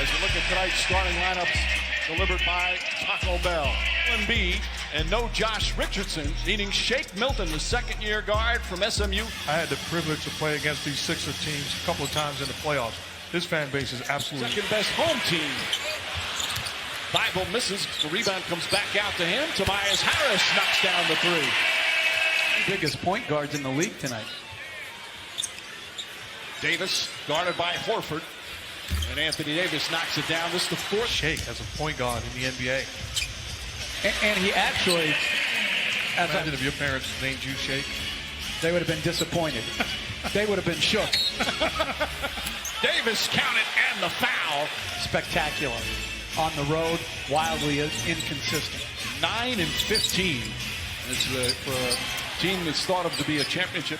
as we look at tonight's starting lineups delivered by Taco Bell. Embiid and no Josh Richardson, meaning Shake Milton, the second-year guard from SMU. I had the privilege to play against these Sixer teams a couple of times in the playoffs. This fan base is absolutely second-best home team. Bible misses. The rebound comes back out to him. Tobias Harris knocks down the three. Biggest point guards in the league tonight. Davis guarded by Horford. And Anthony Davis knocks it down. This is the fourth. Shake as a point guard in the NBA. And he actually... Imagine if your parents named you Shake. They would have been disappointed. They would have been shook. Davis counted and the foul. Spectacular. On the road, wildly inconsistent. 9 and 15. It's for a team that's thought of to be a championship.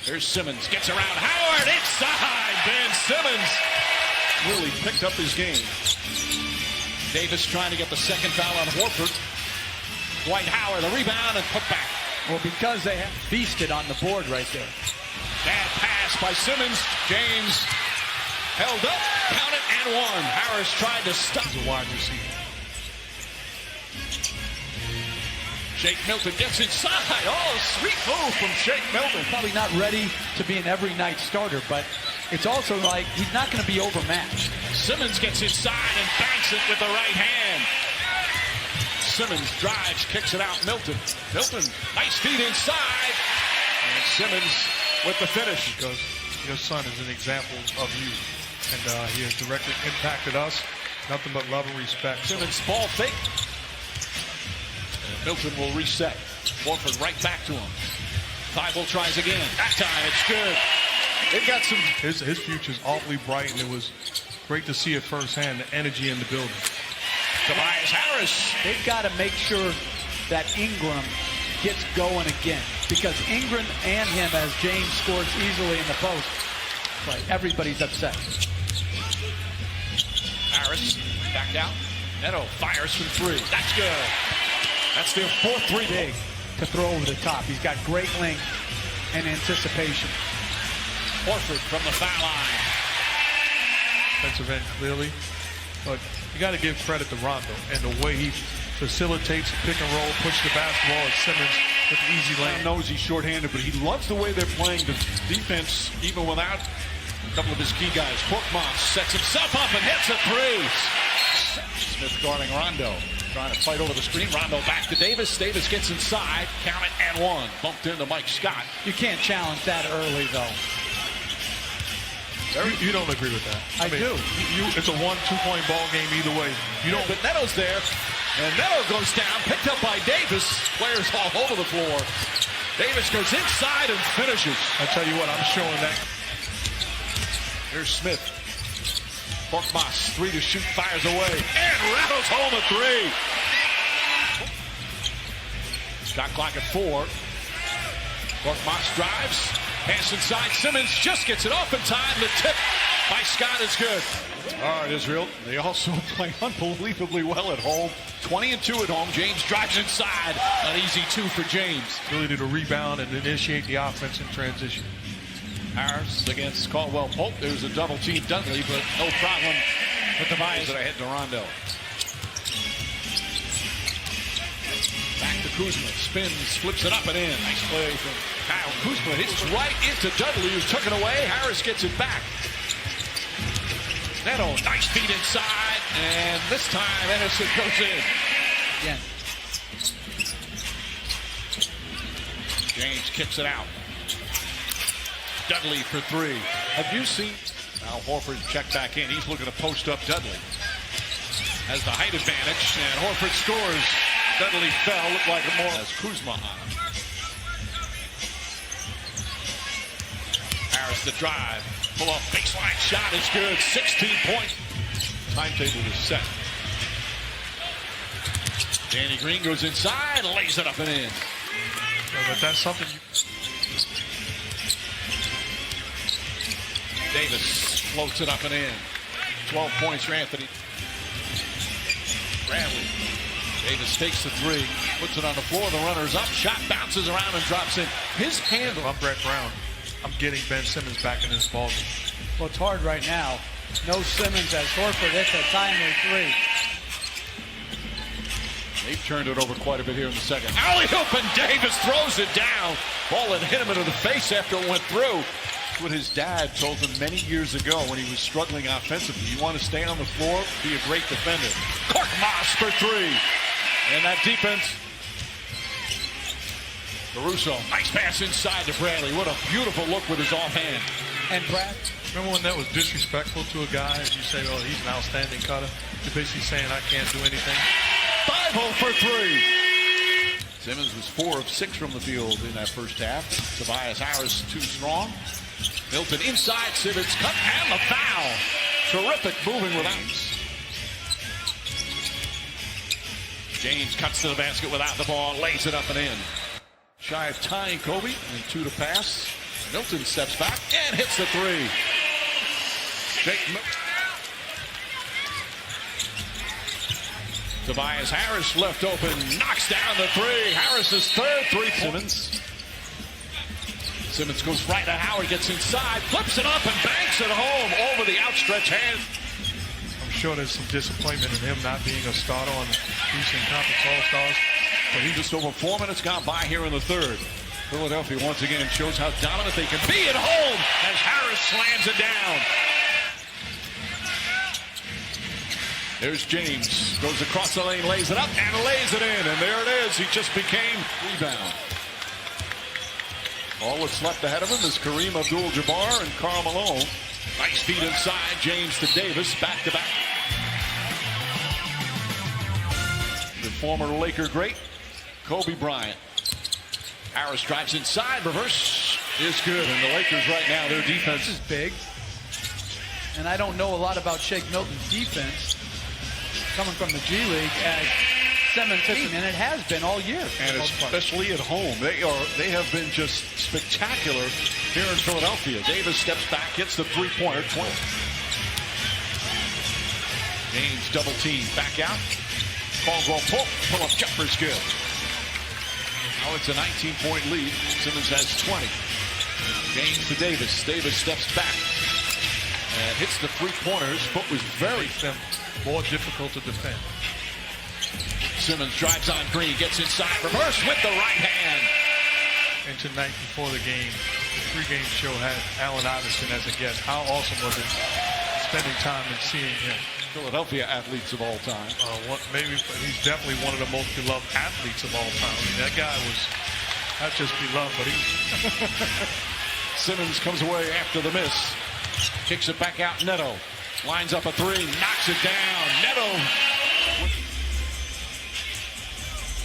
There's Simmons, gets around Howard, inside. Ben Simmons really picked up his game. Davis trying to get the second foul on Horford. Dwight Howard, the rebound and put back. Well, because they have feasted on the board right there. Bad pass by Simmons. James held up, counted and one. Harris tried to stop. He's a wide receiver. Shake Milton gets inside. Oh, sweet move from Shake Milton. Probably not ready to be an every night starter, but it's also like he's not going to be overmatched. Simmons gets inside and banks it with the right hand. Simmons drives, kicks it out. Milton. Milton, nice feed inside. And Simmons with the finish. Because your son is an example of you. And he has directly impacted us. Nothing but love and respect. Simmons ball fake. Milton will reset. Horford right back to him. Thibault tries again. That time it's good. They've got some. His future's awfully bright, and it was great to see it firsthand, the energy in the building. Tobias Harris. They've got to make sure that Ingram gets going again, because Ingram and him, as James scores easily in the post, like everybody's upset. Harris back out. Neto fires from three. That's good. That's their fourth three. Big to throw over the top. He's got great length and anticipation. Horford from the foul line. Defensive end clearly, but you got to give credit to Rondo and the way he facilitates the pick and roll, push the basketball at Simmons with the easy lane. He knows he's shorthanded, but he loves the way they're playing the defense, even without a couple of his key guys. Korkmaz sets himself up and hits a three. Smith guarding Rondo. Trying to fight over the screen. Rondo back to Davis. Davis gets inside. Count it and one. Bumped into Mike Scott. You can't challenge that early, though. You don't agree with that. I do. It's a 1-2 point ball game either way. You don't. But Neto's there. And Neto goes down. Picked up by Davis. Players all over the floor. Davis goes inside and finishes. I tell you what, I'm showing that. Here's Smith. Korkmaz, three to shoot, fires away, and rattles home a three. Shot clock at 4. Korkmaz drives, pass inside. Simmons just gets it off in time. The tip by Scott is good. All right, Israel. They also play unbelievably well at home. 20 and 2 at home. James drives inside. An easy 2 for James. Ability to rebound and initiate the offense in transition. Harris against Caldwell Pope. There's a double team Dudley, but no problem with the bias that I had to Rondo. Back to Kuzma. Spins, flips it up and in. Nice play from Kyle Kuzma. Hits right into Dudley, who's took it away. Harris gets it back. Neto, nice feed inside, and this time Anderson goes in. Again. James kicks it out. Dudley for three. Have you seen? Now Horford checked back in. He's looking to post up Dudley. Has the height advantage, and Horford scores. Dudley fell, looked like a more as Kuzma on him. Harris the drive. Pull off baseline shot is good. 16-point. Timetable is set. Danny Green goes inside, lays it up and in. But that's something Davis floats it up and in. 12 points for Anthony. Bradley. Davis takes the three, puts it on the floor. The runner's up. Shot bounces around and drops in. His handle. I'm Brett Brown. I'm getting Ben Simmons back in this ballgame. Well, it's hard right now. No Simmons as Horford hits a timely three. They've turned it over quite a bit here in the second. Alley-oop, and Davis throws it down. Ball had hit him into the face after it went through. That's what his dad told him many years ago when he was struggling offensively. You want to stay on the floor, be a great defender. Korkmaz for three. And that defense. Caruso, nice pass inside to Bradley. What a beautiful look with his offhand. And Brad, Remember when that was disrespectful to a guy and you say, oh, he's an outstanding cutter? You're basically saying I can't do anything. 5-0 for three. Simmons was 4 of 6 from the field in that first half. Tobias Harris too strong. Milton inside, Simmons cut and the foul. Terrific moving without. James cuts to the basket without the ball, lays it up and in. Shy of tying Kobe and 2 to pass. Milton steps back and hits the three. Tobias Harris left open, knocks down the three. Harris's third three. Simmons goes right to Howard, gets inside, flips it up and banks it home over the outstretched hand. I'm sure there's some disappointment in him not being a starter on the Eastern Conference All-Stars. But he just over 4 minutes gone by here in the third. Philadelphia once again shows how dominant they can be at home as Harris slams it down. There's James, goes across the lane, lays it up, and lays it in. And there it is. He just became rebound. All that's left ahead of him is Kareem Abdul-Jabbar and Karl Malone. Nice feed inside, James to Davis, back to back. The former Laker great, Kobe Bryant. Harris drives inside, reverse is good. And the Lakers right now, their defense is big. And I don't know a lot about Shake Milton's defense coming from the G League as Simmons hits him, and it has been all year. And especially at home. They have been just spectacular here in Philadelphia. Davis steps back, hits the three-pointer, 20. James double team, back out. Caldwell pull-up jumper's good. Now it's a 19-point lead. Simmons has 20. James to Davis. Davis steps back and hits the three-pointer. His foot was very thin. More difficult to defend. Simmons drives on Green, gets inside, reverse with the right hand. And tonight, before the game, the pregame show had Allen Iverson as a guest. How awesome was it spending time and seeing him? Philadelphia athletes of all time. Maybe he's definitely one of the most beloved athletes of all time. I mean, that guy was not just beloved, but he. Simmons comes away after the miss. Kicks it back out, Neto. Lines up a three, knocks it down. Neto.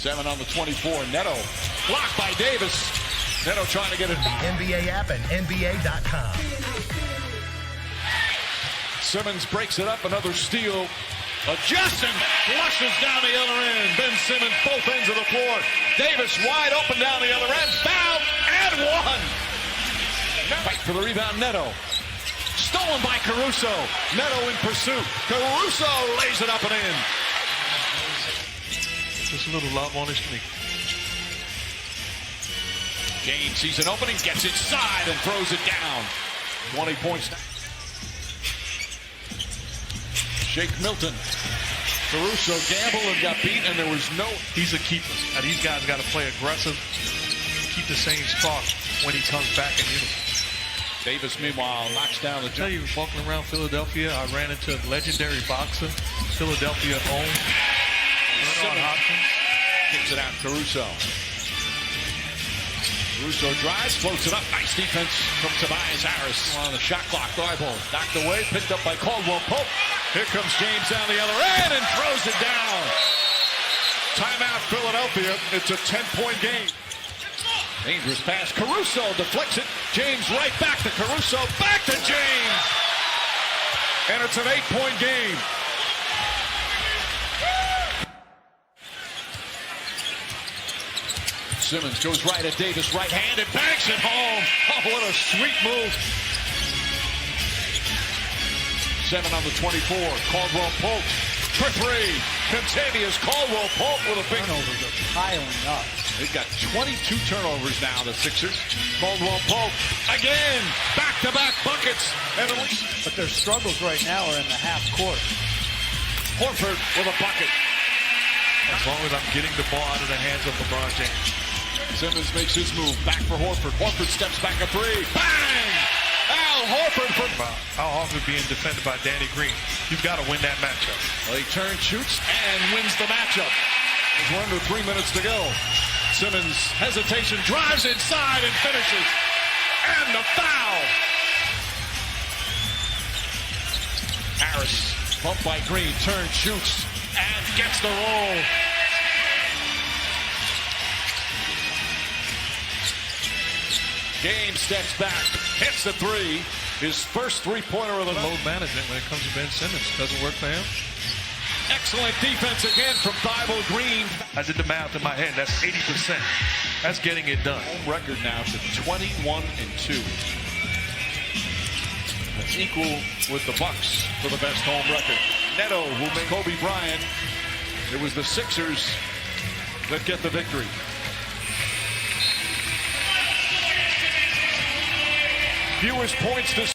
7 on the 24. Neto. Blocked by Davis. Neto trying to get it. NBA app and NBA.com. Simmons breaks it up. Another steal. Adjusts and flushes down the other end. Ben Simmons, both ends of the floor. Davis wide open down the other end. Fouled and one. Fight for the rebound, Neto. Stolen by Caruso. Neto in pursuit. Caruso lays it up and in. Just a little love on his knee. James sees an opening, gets inside and throws it down. 20 points. Shake Milton. Caruso gambled and got beat, and there was no. He's a keeper. Now, these guys got to play aggressive, keep the same spark when he comes back in uniform. Davis, meanwhile, knocks down the. I tell you, walking around Philadelphia, I ran into a legendary boxer, Philadelphia at home. Hopkins. Kicks it out, Caruso. Caruso drives, floats it up. Nice defense from Tobias Harris. On the shot clock, eyeball knocked away, picked up by Caldwell Pope. Here comes James down the other end and throws it down. Timeout, Philadelphia. It's a 10-point game. Dangerous pass. Caruso deflects it. James right back to Caruso. Back to James. And it's an 8-point game. Simmons goes right at Davis, right hand, and banks it home. Oh, what a sweet move. 7 on the 24. Caldwell Pope for three. Contavious Caldwell Pope with a big turnovers are piling up. They've got 22 turnovers now, the Sixers. Caldwell Pope again, back-to-back buckets. But their struggles right now are in the half court. Horford with a bucket. As long as I'm getting the ball out of the hands of LeBron James. Simmons makes his move, back for Horford. Horford steps back a three. Bang! Al Horford for Al Horford being defended by Danny Green. You've got to win that matchup. Well, he turns, shoots, and wins the matchup. We're under 3 minutes to go. Simmons, hesitation, drives inside and finishes. And the foul. Harris, bumped by Green, turns, shoots, and gets the roll. Game steps back, hits the three. His first three-pointer of the night. Load management when it comes to Ben Simmons. Doesn't work for him. Excellent defense again from Thibault Green. I did the math in my head. That's 80%. That's getting it done. Home record now to 21-2. That's equal with the Bucks for the best home record. Neto, who made Kobe Bryant. It was the Sixers that get the victory. Viewers' points this